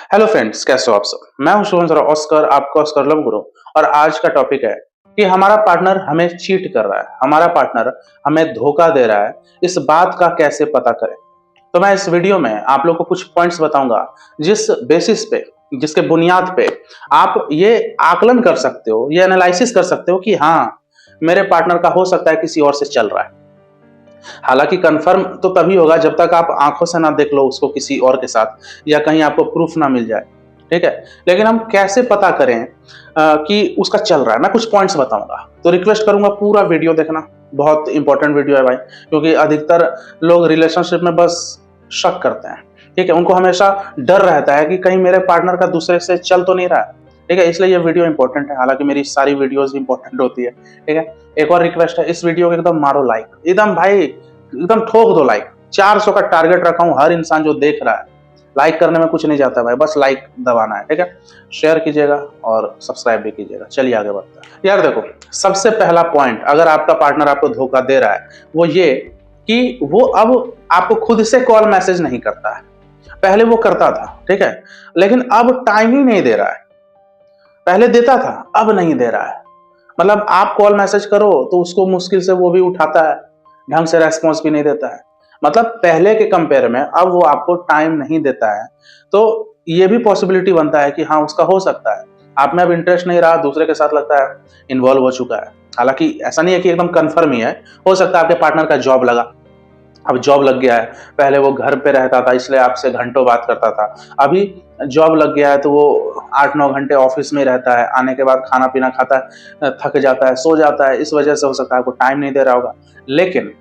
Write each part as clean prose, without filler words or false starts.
Hello friends, कैसे हो आप सब। मैं हूं शुभम जरा ऑस्कर, आपका ऑस्कर लव गुरु। और आज का टॉपिक है कि हमारा पार्टनर हमें चीट कर रहा है, हमारा पार्टनर हमें धोखा दे रहा है, इस बात का कैसे पता करें। तो मैं इस वीडियो में आप लोग को कुछ पॉइंट्स बताऊंगा जिस बेसिस पे, जिसके बुनियाद पे आप ये आकलन कर सकते हो, ये एनालिसिस कर सकते हो कि हाँ, मेरे पार्टनर का हो सकता है किसी और से चल रहा है। हालांकि कंफर्म तो तभी होगा जब तक आप आंखों से ना देख लो उसको किसी और के साथ, या कहीं आपको प्रूफ ना मिल जाए। ठीक है, लेकिन हम कैसे पता करें कि उसका चल रहा है। मैं कुछ पॉइंट्स बताऊंगा, तो रिक्वेस्ट करूंगा पूरा वीडियो देखना। बहुत इंपॉर्टेंट वीडियो है भाई, क्योंकि अधिकतर लोग रिलेशनशिप में बस शक करते हैं। ठीक है, उनको हमेशा डर रहता है कि कहीं मेरे पार्टनर का दूसरे से चल तो नहीं रहा है। ठीक है, इसलिए ये वीडियो इंपॉर्टेंट है। हालांकि मेरी सारी वीडियोस इंपॉर्टेंट होती है। ठीक है, एक और रिक्वेस्ट है, इस वीडियो को एकदम मारो लाइक, एकदम भाई एकदम ठोक दो लाइक। 400 का टारगेट रखा हूं, हर इंसान जो देख रहा है, लाइक करने में कुछ नहीं जाता भाई, बस लाइक दबाना है। ठीक है, शेयर कीजिएगा और सब्सक्राइब भी कीजिएगा। चलिए आगे बढ़ते हैं। यार देखो, सबसे पहला पॉइंट, अगर आपका पार्टनर आपको धोखा दे रहा है वो ये कि वो अब आपको खुद से कॉल मैसेज नहीं करता है। पहले वो करता था, ठीक है, लेकिन अब टाइम ही नहीं दे रहा है। पहले देता था, अब नहीं दे रहा है। मतलब आप कॉल मैसेज करो तो उसको मुश्किल से वो भी उठाता है, ढंग से रेस्पॉन्स भी नहीं देता है। मतलब पहले के कंपेयर में अब वो आपको टाइम नहीं देता है। तो ये भी पॉसिबिलिटी बनता है कि हाँ, उसका हो सकता है आप में अब इंटरेस्ट नहीं रहा, दूसरे के साथ लगता है इन्वॉल्व हो चुका है। हालांकि ऐसा नहीं है कि एकदम कंफर्म ही है, हो सकता है आपके पार्टनर का जॉब लगा, अब जॉब लग गया है। पहले वो घर पे रहता था इसलिए आपसे घंटों बात करता था, अभी जॉब लग गया है तो वो 8-9 घंटे ऑफिस में रहता है, आने के बाद खाना पीना खाता है, थक जाता है, सो जाता है। इस वजह से हो सकता है आपको टाइम नहीं दे रहा होगा। लेकिन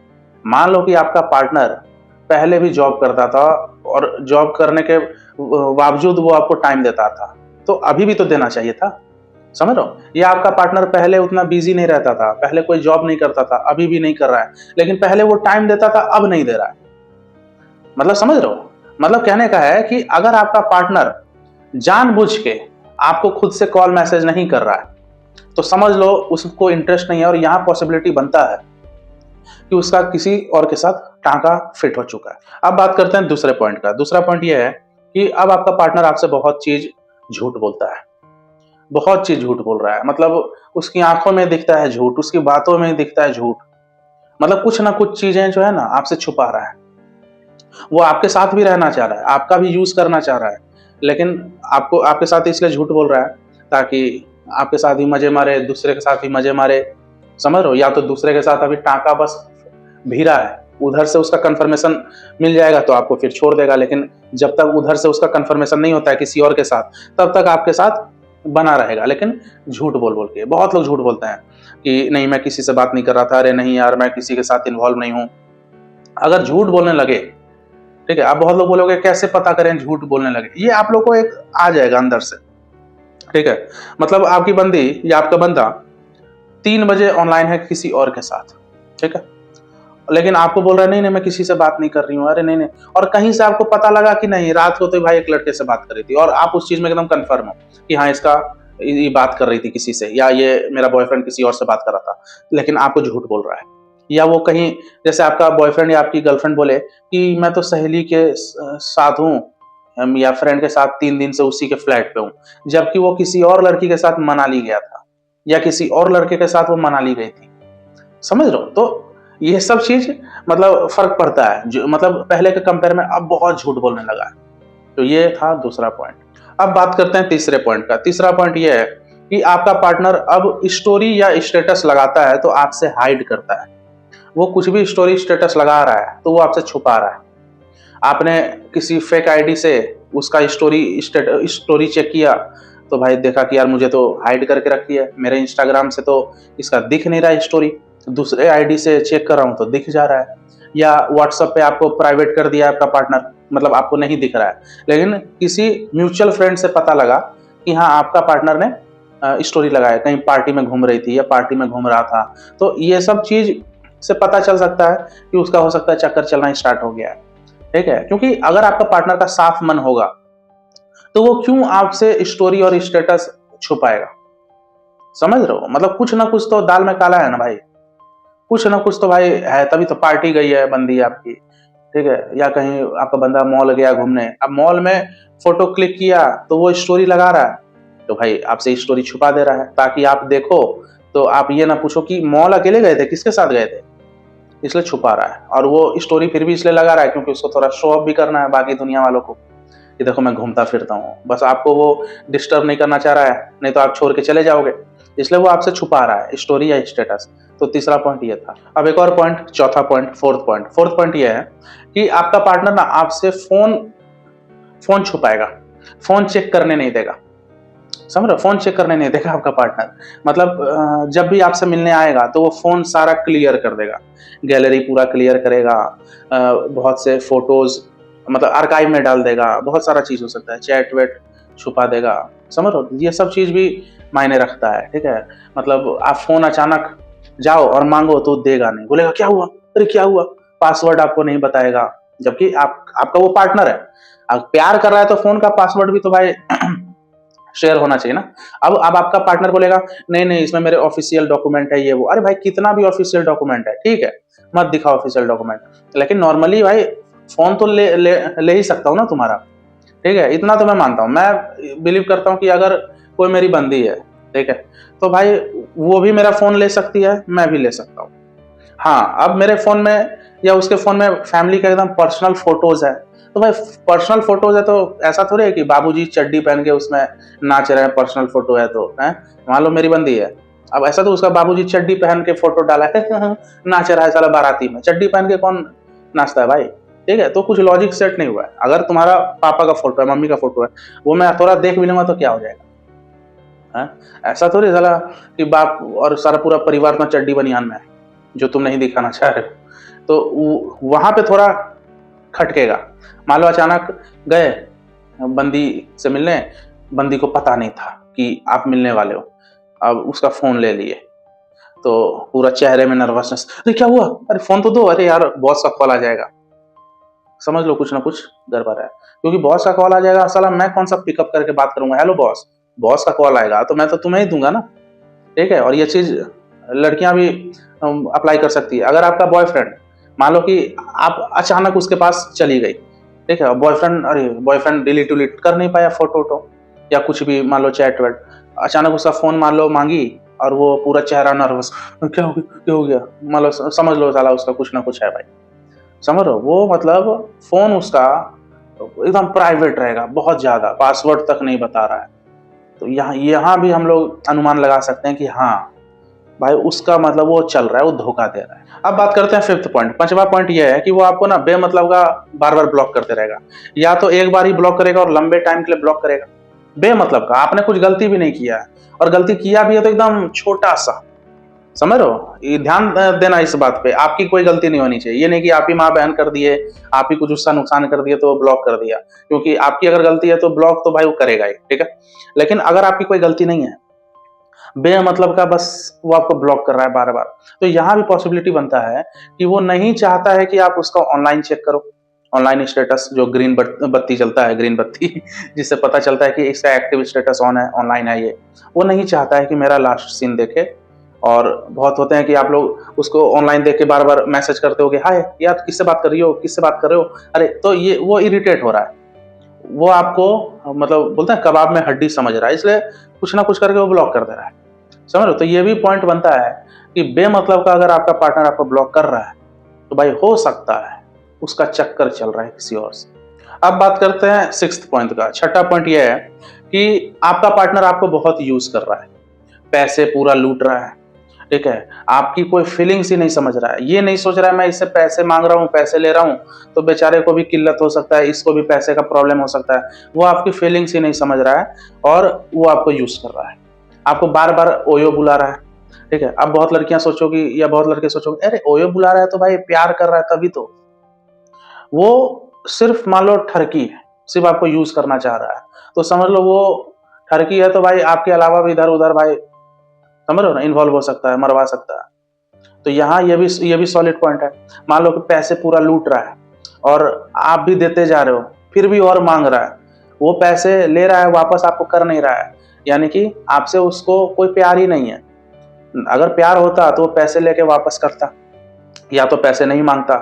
मान लो कि आपका पार्टनर पहले भी जॉब करता था और जॉब करने के बावजूद वो आपको टाइम देता था, तो अभी भी तो देना चाहिए था। समझ रहे हो, ये आपका पार्टनर पहले उतना बिजी नहीं रहता था, पहले कोई जॉब नहीं करता था, अभी भी नहीं कर रहा है, लेकिन पहले वो टाइम देता था, अब नहीं दे रहा है। मतलब समझ रहे हो, मतलब कहने का है कि अगर आपका पार्टनर जानबूझ के आपको खुद से कॉल मैसेज नहीं कर रहा है, तो समझ लो उसको इंटरेस्ट नहीं है, और यहां पॉसिबिलिटी बनता है कि उसका किसी और के साथ टांका फिट हो चुका है। अब बात करते हैं दूसरे पॉइंट का। दूसरा पॉइंट यह है कि अब आपका पार्टनर आपसे बहुत चीज झूठ बोलता है, बहुत चीज झूठ बोल रहा है। मतलब उसकी आंखों में दिखता है झूठ, उसकी बातों में दिखता है झूठ। मतलब कुछ ना कुछ चीजें जो है ना आपसे छुपा रहा है। वो आपके साथ भी रहना चाह रहा है, आपका भी यूज करना चाह रहा है, लेकिन आपको आपके साथ इसलिए झूठ बोल रहा है ताकि आपके साथ ही मजे मारे, दूसरे के साथ ही मजे मारे। समझ रहे हो, या तो दूसरे के साथ अभी टांका बस भीरा है, उधर से उसका कंफर्मेशन मिल जाएगा तो आपको फिर छोड़ देगा, लेकिन जब तक उधर से उसका कंफर्मेशन नहीं होता है किसी और के साथ, तब तक आपके साथ बना रहेगा। लेकिन झूठ बोल बोल के बहुत लोग झूठ बोलते हैं कि नहीं मैं किसी से बात नहीं कर रहा था, अरे नहीं यार मैं किसी के साथ इन्वॉल्व नहीं हूं। अगर झूठ बोलने लगे, ठीक है, आप बहुत लोग बोलोगे कैसे पता करें झूठ बोलने लगे, ये आप लोग को एक आ जाएगा अंदर से। ठीक है, मतलब आपकी बंदी या आपका बंदा 3 बजे ऑनलाइन है किसी और के साथ, ठीक है, लेकिन आपको बोल रहा है नहीं नहीं मैं किसी से बात नहीं कर रही हूँ, अरे नहीं नहीं, और कहीं से आपको पता लगा कि नहीं रात को तो भाई एक लड़के से बात कर रही थी, और आप उस चीज में एकदम कंफर्म हो कि हाँ इसका ये बात कर रही थी किसी से, या ये मेरा बॉयफ्रेंड किसी और से बात कर रहा था, लेकिन आपको झूठ बोल रहा है। या वो कहीं, जैसे आपका बॉयफ्रेंड या आपकी गर्लफ्रेंड बोले कि मैं तो सहेली के साथ हूँ, या फ्रेंड के साथ 3 दिन से उसी के फ्लैट पे हूँ, जबकि वो किसी और लड़की के साथ मनाली गया था, या किसी और लड़के के साथ वो मनाली गई थी। समझ रहे हो, तो ये सब चीज मतलब फर्क पड़ता है, जो मतलब पहले के कंपेयर में अब बहुत झूठ बोलने लगा है। तो ये था दूसरा पॉइंट। अब बात करते हैं तीसरे पॉइंट का। तीसरा पॉइंट ये है कि आपका पार्टनर अब स्टोरी या स्टेटस लगाता है तो आपसे हाइड करता है। वो कुछ भी स्टोरी स्टेटस लगा रहा है तो वो आपसे छुपा रहा है। आपने किसी फेक आईडी से उसका स्टोरी चेक किया तो भाई देखा कि यार मुझे तो हाइड करके रखी है, मेरे इंस्टाग्राम से तो इसका दिख नहीं रहा है स्टोरी, दूसरे आईडी से चेक कर रहा हूं तो दिख जा रहा है। या व्हाट्सएप पे आपको प्राइवेट कर दिया आपका पार्टनर, मतलब आपको नहीं दिख रहा है, लेकिन किसी म्यूचुअल फ्रेंड से पता लगा कि हाँ आपका पार्टनर ने स्टोरी लगाया, कहीं पार्टी में घूम रही थी या पार्टी में घूम रहा था। तो ये सब चीज से पता चल सकता है कि उसका हो सकता है चक्कर चलना स्टार्ट हो गया है। ठीक है, क्योंकि अगर आपका पार्टनर का साफ मन होगा तो वो क्यों आपसे स्टोरी और स्टेटस छुपाएगा। समझ रहे हो, मतलब कुछ ना कुछ तो दाल में काला है ना भाई, कुछ ना कुछ तो भाई है, तभी तो पार्टी गई है बंदी आपकी। ठीक है, या कहीं आपका बंदा मॉल गया घूमने, अब मॉल में फोटो क्लिक किया तो वो स्टोरी लगा रहा है, तो भाई आपसे स्टोरी छुपा दे रहा है ताकि आप देखो तो आप ये ना पूछो कि मॉल अकेले गए थे, किसके साथ गए थे, इसलिए छुपा रहा है। और वो स्टोरी फिर भी इसलिए लगा रहा है क्योंकि उसको थोड़ा शो ऑफ भी करना है बाकी दुनिया वालों को कि देखो मैं घूमता फिरता हूँ, बस आपको वो डिस्टर्ब नहीं करना चाह रहा है, नहीं तो आप छोड़ के चले जाओगे, इसलिए वो आपसे छुपा रहा है स्टोरी या स्टेटस। तो तीसरा पॉइंट ये था। अब एक और पॉइंट, चौथा पॉइंट, फोर्थ पॉइंट ये है कि आपका पार्टनर ना आपसे फोन छुपाएगा, फोन चेक करने नहीं देगा। समझ रहे, फोन चेक करने नहीं देगा आपका पार्टनर। मतलब जब भी आपसे मिलने आएगा तो वो फोन सारा क्लियर कर देगा, गैलरी पूरा क्लियर करेगा, बहुत से फोटोज मतलब आर्काइव में डाल देगा, बहुत सारा चीज हो सकता है, चैट वेट छुपा देगा। समझ रहे हो, ये सब चीज भी मायने रखता है। ठीक है, मतलब आप फोन अचानक जाओ और मांगो तो देगा नहीं, बोलेगा क्या हुआ, अरे क्या हुआ, पासवर्ड आपको नहीं बताएगा, जबकि आपका वो पार्टनर है। अब प्यार कर रहा है तो फोन का पासवर्ड भी तो भाई शेयर होना चाहिए ना। अब आपका पार्टनर बोलेगा नहीं नहीं इसमें मेरे ऑफिशियल डॉक्यूमेंट है ये वो, अरे भाई कितना भी ऑफिशियल डॉक्यूमेंट है ठीक है, मत दिखाओ ऑफिशियल डॉक्यूमेंट, लेकिन नॉर्मली भाई फोन तो ले ही सकता हूँ ना तुम्हारा। ठीक है, इतना तो मैं मानता हूँ, मैं बिलीव करता हूँ कि अगर कोई मेरी बंदी है ठीक है तो भाई वो भी मेरा फोन ले सकती है, मैं भी ले सकता हूँ। हाँ, अब मेरे फोन में या उसके फोन में फैमिली का एकदम पर्सनल फोटोज है, तो भाई पर्सनल फोटोज है तो ऐसा थोड़ी है कि बाबूजी चड्डी पहन के उसमें नाच रहे हैं, पर्सनल फोटो है तो है। मान लो मेरी बंदी है, अब ऐसा तो उसका बाबूजी चड्डी पहन के फोटो डाला है नाच रहा है साला बाराती में, चड्डी पहन के कौन नाचता है भाई। ठीक है, तो कुछ लॉजिक सेट नहीं हुआ है। अगर तुम्हारा पापा का फोटो है, मम्मी का फोटो है, वो मैं थोड़ा देख भी लूंगा तो क्या हो जाएगा है? ऐसा थोड़ी साला कि बाप और सारा पूरा परिवार में चड्डी बनियान में है जो तुम नहीं दिखाना चाह रहे हो, तो वहां पे थोड़ा खटकेगा। मान लो अचानक गए बंदी से मिलने, बंदी को पता नहीं था कि आप मिलने वाले हो, अब उसका फोन ले लिए तो पूरा चेहरे में नर्वसनेस, अरे क्या हुआ, अरे फोन तो दो, अरे यार बॉस का कॉल आ जाएगा। समझ लो कुछ ना कुछ गड़बड़ है, क्योंकि बॉस का कॉल आ जाएगा, साला मैं कौन सा पिकअप करके बात करूंगा, हेलो बॉस, बॉस का कॉल आएगा तो मैं तो तुम्हें ही दूंगा ना। ठीक है, और ये चीज लड़कियां भी अप्लाई कर सकती है। अगर आपका बॉयफ्रेंड मान लो कि आप अचानक उसके पास चली गई, ठीक है, बॉयफ्रेंड, अरे बॉयफ्रेंड डिलीट उलीट कर नहीं पाया फोटो वोटो या कुछ भी, मान लो चैट वैट, अचानक उसका फोन मान लो मांगी और वो पूरा चेहरा नर्वस, क्या हो गया, मान लो समझ लो साला उसका कुछ ना कुछ है भाई। समझ रहे हो, वो मतलब फोन उसका एकदम प्राइवेट रहेगा, बहुत ज्यादा, पासवर्ड तक नहीं बता रहा है। तो यहाँ भी हम लोग अनुमान लगा सकते हैं कि हाँ भाई उसका मतलब वो चल रहा है, वो धोखा दे रहा है। अब बात करते हैं फिफ्थ पॉइंट, पांचवा पॉइंट ये है कि वो आपको ना बेमतलब का बार बार ब्लॉक करते रहेगा, या तो एक बार ही ब्लॉक करेगा और लंबे टाइम के लिए ब्लॉक करेगा। बेमतलब का, आपने कुछ गलती भी नहीं किया है, और गलती किया भी है तो एकदम छोटा सा। समझ रहे हो, ये ध्यान देना इस बात पे, आपकी कोई गलती नहीं होनी चाहिए। ये नहीं कि आप ही माँ बहन कर दिए, आप ही कुछ उसका नुकसान कर दिए तो ब्लॉक कर दिया, क्योंकि आपकी अगर गलती है तो ब्लॉक तो भाई वो करेगा ही। ठीक है, लेकिन अगर आपकी कोई गलती नहीं है, बेमतलब का बस वो आपको ब्लॉक कर रहा है बार बार, तो यहाँ भी पॉसिबिलिटी बनता है कि वो नहीं चाहता है कि आप उसका ऑनलाइन चेक करो, ऑनलाइन स्टेटस जो ग्रीन बत्ती चलता है, ग्रीन बत्ती जिससे पता चलता है कि इसका एक्टिव स्टेटस ऑन है, ऑनलाइन है ये, वो नहीं चाहता है कि मेरा लास्ट सीन देखे। और बहुत होते हैं कि आप लोग उसको ऑनलाइन देख के बार बार मैसेज करते हो कि हाय यार किससे बात कर रही हो, किससे बात कर रहे हो, अरे तो ये वो इरिटेट हो रहा है, वो आपको मतलब बोलते हैं कबाब में हड्डी समझ रहा है, इसलिए कुछ ना कुछ करके वो ब्लॉक कर दे रहा है। समझ रहे हो, तो ये भी पॉइंट बनता है कि बेमतलब का अगर आपका पार्टनर आपको ब्लॉक कर रहा है तो भाई हो सकता है उसका चक्कर चल रहा है किसी और से। अब बात करते हैं सिक्स्थ पॉइंट का। छठा पॉइंट ये है कि आपका पार्टनर आपको बहुत यूज कर रहा है, पैसे पूरा लूट रहा है। ठीक है, आपकी कोई फीलिंग्स ही नहीं समझ रहा है, ये नहीं सोच रहा है मैं इससे पैसे मांग रहा हूँ, पैसे ले रहा हूँ तो बेचारे को भी किल्लत हो सकता है, इसको भी पैसे का प्रॉब्लम हो सकता है, वो आपकी फीलिंग्स ही नहीं समझ रहा है और वो आपको यूज कर रहा है, आपको बार बार ओयो बुला रहा है। ठीक है, अब बहुत लड़कियां सोचोगी या बहुत लड़के सोचोगे अरे ओयो बुला रहा है तो भाई प्यार कर रहा है तभी तो, वो सिर्फ मान लो ठरकी है, सिर्फ आपको यूज करना चाह रहा है, तो समझ लो वो ठरकी है तो भाई आपके अलावा भी इधर उधर भाई समझ रहे हो ना इन्वॉल्व हो सकता है, मरवा सकता है। तो यहाँ ये भी सॉलिड पॉइंट है। मान लो कि पैसे पूरा लूट रहा है और आप भी देते जा रहे हो, फिर भी और मांग रहा है, वो पैसे ले रहा है वापस आपको कर नहीं रहा है, यानी कि आपसे उसको कोई प्यार ही नहीं है। अगर प्यार होता तो वो पैसे लेके वापस करता, या तो पैसे नहीं मांगता,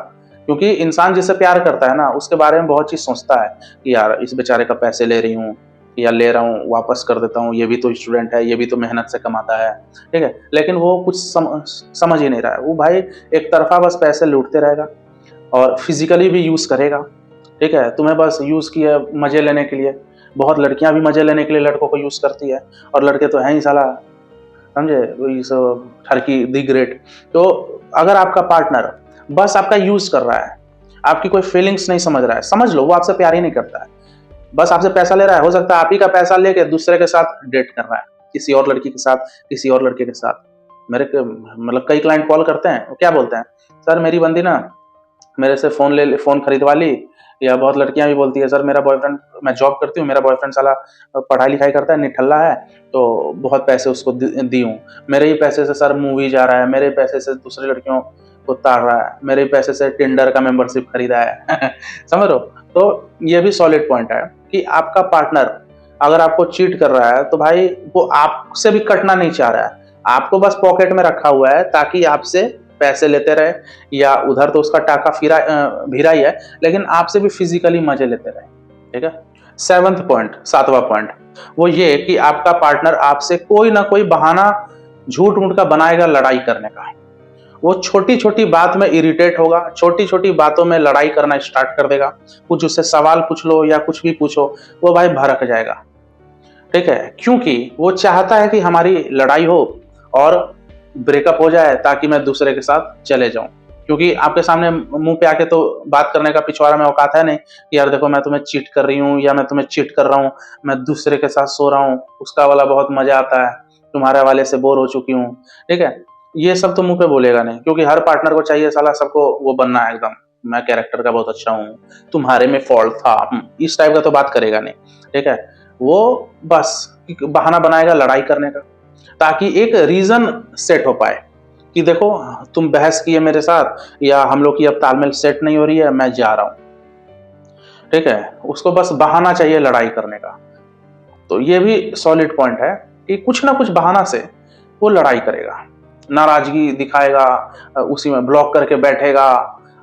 क्योंकि इंसान जिससे प्यार करता है ना, उसके बारे में बहुत चीज़ सोचता है कि यार इस बेचारे का पैसे ले रही हूँ या ले रहा हूँ, वापस कर देता हूँ, ये भी तो स्टूडेंट है, ये भी तो मेहनत से कमाता है, ठीक है। लेकिन वो कुछ समझ ही नहीं रहा है, वो भाई एक तरफा बस पैसे लूटते रहेगा और फिजिकली भी यूज़ करेगा, ठीक है। तुम्हें बस यूज़ किया मज़े लेने के लिए। बहुत लड़कियां भी मज़े लेने के लिए लड़कों को यूज़ करती है, और लड़के तो हैं ही साला, समझे, वही सब ठरकी दी ग्रेट। तो अगर आपका पार्टनर बस आपका यूज़ कर रहा है, आपकी कोई फीलिंग्स नहीं समझ रहा है, समझ लो वो आपसे प्यार ही नहीं करता है, बस आपसे पैसा ले रहा है। हो सकता है आप ही का पैसा लेके दूसरे के साथ डेट कर रहा है, किसी और लड़की के साथ, किसी और लड़के के साथ। मतलब कई क्लाइंट कॉल करते हैं, वो क्या बोलते हैं, सर मेरी बंदी ना मेरे से फ़ोन खरीदवा ली। या बहुत लड़कियां भी बोलती है, सर मेरा बॉयफ्रेंड, मैं जॉब करती हूँ, मेरा बॉयफ्रेंड साला पढ़ाई लिखाई करता है, निठल्ला है, तो बहुत पैसे उसको दी हूँ। मेरे ही पैसे से सर मूवी जा रहा है, मेरे पैसे से दूसरी लड़कियों को ताड़ रहा है, मेरे ही पैसे से टिंडर का मेंबरशिप खरीदा है समझ रहे हो। तो ये भी सॉलिड पॉइंट है कि आपका पार्टनर अगर आपको चीट कर रहा है तो भाई वो आपसे भी कटना नहीं चाह रहा है, आपको बस पॉकेट में रखा हुआ है ताकि आपसे पैसे लेते रहे, या उधर तो उसका टाका भिरा ही है, लेकिन आपसे भी फिजिकली मजे लेते रहे, ठीक है। सेवंथ पॉइंट, सातवां पॉइंट, वो ये कि आपका पार्टनर आपसे कोई ना कोई बहाना झूठ मूठ का बनाएगा लड़ाई करने का। वो छोटी छोटी बात में इरिटेट होगा, छोटी छोटी बातों में लड़ाई करना स्टार्ट कर देगा। कुछ उससे सवाल पूछ लो या कुछ भी पूछो, वो भाई भड़क जाएगा, ठीक है। क्योंकि वो चाहता है कि हमारी लड़ाई हो और ब्रेकअप हो जाए ताकि मैं दूसरे के साथ चले जाऊं। क्योंकि आपके सामने मुंह पे आके तो बात करने का पिछवाड़ा में औकात है नहीं कि यार देखो मैं तुम्हें चीट कर रही हूँ, या मैं तुम्हें चीट कर रहा हूँ, मैं दूसरे के साथ सो रहा हूँ, उसका वाला बहुत मजा आता है, तुम्हारे वाले से बोर हो चुकी हूँ, ठीक है। ये सब तो मुंह पे बोलेगा नहीं, क्योंकि हर पार्टनर को चाहिए साला सबको वो बनना है एकदम, मैं कैरेक्टर का बहुत अच्छा हूँ, तुम्हारे में फॉल्ट था, इस टाइप का तो बात करेगा नहीं, ठीक है। वो बस बहाना बनाएगा लड़ाई करने का, ताकि एक रीजन सेट हो पाए कि देखो तुम बहस किए मेरे साथ, या हम लोग की अब तालमेल सेट नहीं हो रही है, मैं जा रहा हूं, ठीक है। उसको बस बहाना चाहिए लड़ाई करने का। तो ये भी सॉलिड पॉइंट है कि कुछ ना कुछ बहाना से वो लड़ाई करेगा, नाराजगी दिखाएगा, उसी में ब्लॉक करके बैठेगा।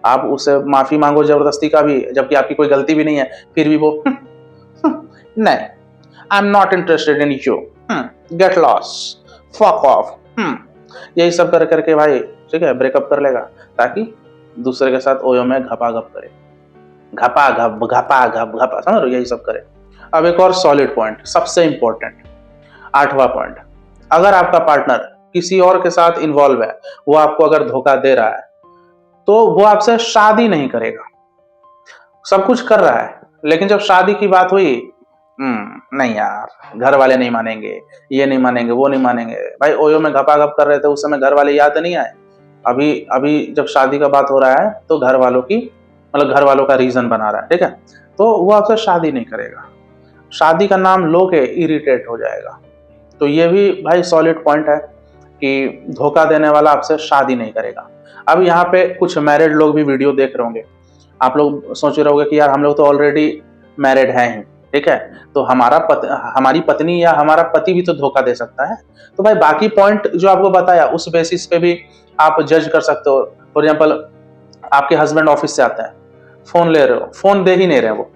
आप उससे माफी मांगो जबरदस्ती का भी, जबकि आपकी कोई गलती भी नहीं है, फिर भी वो नहीं, I am not interested in you, get lost, fuck off, यही सब कर करके भाई, ठीक है, ब्रेकअप कर लेगा ताकि दूसरे के साथ ओयो में घपा घप करे, घपा घप घपा घप घपा, समझ रहे हो, यही सब करे। अब एक और सॉलिड पॉइंट, सबसे इंपॉर्टेंट, आठवां पॉइंट, अगर आपका पार्टनर किसी और के साथ इन्वॉल्व है, वो आपको अगर धोखा दे रहा है, तो वो आपसे शादी नहीं करेगा। सब कुछ कर रहा है, लेकिन जब शादी की बात हुई, नहीं यार, घर वाले नहीं मानेंगे, ये नहीं मानेंगे, वो नहीं मानेंगे। भाई ओयो में घपाघप कर रहे थे उस समय, घर वाले याद नहीं आए? अभी अभी जब शादी का बात हो रहा है तो घर वालों की, मतलब घर वालों का रीजन बना रहा है, ठीक है। तो वो आपसे शादी नहीं करेगा, शादी का नाम लो के इरिटेट हो जाएगा। तो ये भी भाई सॉलिड पॉइंट है कि धोखा देने वाला आपसे शादी नहीं करेगा। अब यहाँ पे कुछ मैरिड लोग भी वीडियो देख रहे होंगे, आप लोग सोच रहे होंगे कि यार हम लोग तो ऑलरेडी मैरिड हैं ही, ठीक है, तो हमारी पत्नी या हमारा पति भी तो धोखा दे सकता है। तो भाई बाकी पॉइंट जो आपको बताया उस बेसिस पे भी आप जज कर सकते हो। फॉर एग्जाम्पल, आपके हस्बैंड ऑफिस से आता है, फोन ले रहे हो, फोन दे ही नहीं रहे वो,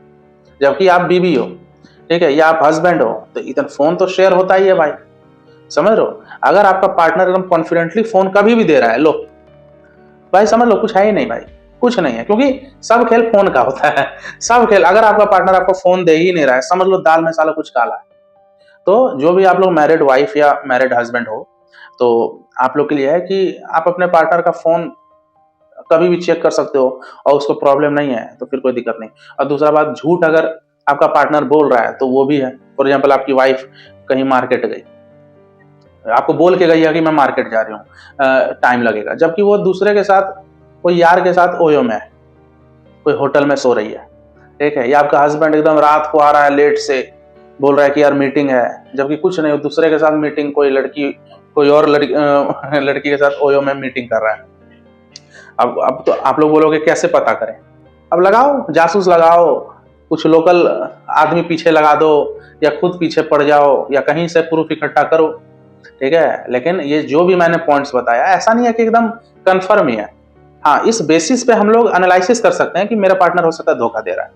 जबकि आप बीवी हो, ठीक है, या आप हस्बैंड हो, तो इधर फोन तो शेयर होता ही है भाई, समझ रहे हो। अगर आपका पार्टनर एकदम कॉन्फिडेंटली फोन कभी भी दे रहा है, लो भाई समझ लो कुछ है ही नहीं भाई, कुछ नहीं है, क्योंकि सब खेल फोन का होता है, सब खेल। अगर आपका पार्टनर आपको फोन दे ही नहीं रहा है, समझ लो दाल में साला कुछ काला है। तो जो भी आप लोग मैरिड वाइफ या मैरिड हस्बैंड हो, तो आप लोग के लिए है कि आप अपने पार्टनर का फोन कभी भी चेक कर सकते हो, और उसको प्रॉब्लम नहीं है तो फिर कोई दिक्कत नहीं। और दूसरा बात, झूठ अगर आपका पार्टनर बोल रहा है तो वो भी है। फॉर एग्जाम्पल, आपकी वाइफ कहीं मार्केट गई, आपको बोल के गई है कि मैं मार्केट जा रही हूँ, टाइम लगेगा, जबकि वो दूसरे के साथ, कोई यार के साथ ओयो में है, कोई होटल में सो रही है, ठीक है। या आपका हस्बैंड एकदम रात को आ रहा है लेट से, बोल रहा है कि यार मीटिंग है, जबकि कुछ नहीं, दूसरे के साथ मीटिंग, कोई और लड़की के साथ ओयो में मीटिंग कर रहा है। अब तो आप लोग बोलोगे कैसे पता करें? अब लगाओ, जासूस लगाओ, कुछ लोकल आदमी पीछे लगा दो, या खुद पीछे पड़ जाओ, या कहीं से प्रूफ इकट्ठा करो, ठीक है। लेकिन ये जो भी मैंने पॉइंट्स बताया, ऐसा नहीं है कि एकदम कंफर्म ही है, हाँ, इस बेसिस पे हम लोग एनालिसिस कर सकते हैं कि मेरा पार्टनर हो सकता है धोखा दे रहा है,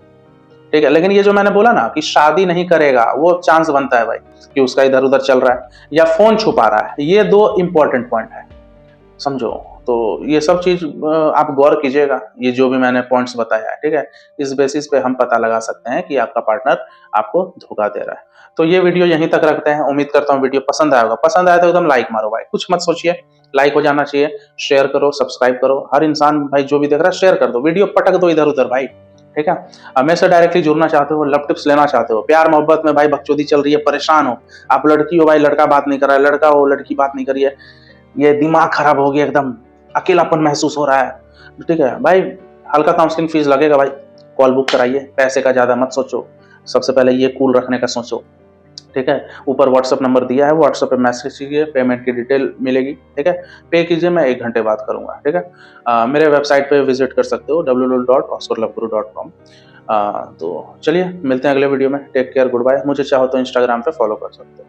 ठीक है। लेकिन ये जो मैंने बोला ना कि शादी नहीं करेगा, वो चांस बनता है भाई कि उसका इधर उधर चल रहा है या फोन छुपा रहा है, ये दो इंपॉर्टेंट पॉइंट है, समझो। तो ये सब चीज आप गौर कीजिएगा, ये जो भी मैंने पॉइंट्स बताया है, ठीक है। इस बेसिस पे हम पता लगा सकते हैं कि आपका पार्टनर आपको धोखा दे रहा है। तो ये वीडियो यहीं तक रखते हैं। उम्मीद करता हूँ वीडियो पसंद आया होगा। पसंद आया तो एकदम लाइक मारो भाई, कुछ मत सोचिए, लाइक हो जाना चाहिए। शेयर करो, सब्सक्राइब करो, हर इंसान भाई जो भी देख रहा है शेयर कर दो, वीडियो पटक दो इधर उधर भाई, ठीक है। मेरे से डायरेक्टली जुड़ना चाहते हो, लव टिप्स लेना चाहते हो, प्यार मोहब्बत में भाई बकचोदी चल रही है, परेशान हो, आप लड़की हो भाई, लड़का बात नहीं कर रहा है, लड़का हो लड़की बात नहीं कर रही है, ये दिमाग खराब हो गया एकदम, अकेलापन महसूस हो रहा है, ठीक है भाई, हल्का काउंसलिंग फीस लगेगा भाई, कॉल बुक कराइए, पैसे का ज़्यादा मत सोचो, सबसे पहले ये कूल रखने का सोचो, ठीक है। ऊपर व्हाट्सअप नंबर दिया है, व्हाट्सअप पे मैसेज कीजिए, पेमेंट की डिटेल मिलेगी, ठीक है। पे कीजिए, मैं 1 घंटे बाद करूँगा, ठीक है। मेरे वेबसाइट पे विजिट कर सकते हो www.oscarloveguru.com। तो चलिए मिलते हैं अगले वीडियो में, टेक केयर, गुड बाय। मुझे चाहो तो इंस्टाग्राम पे फॉलो कर सकते हो।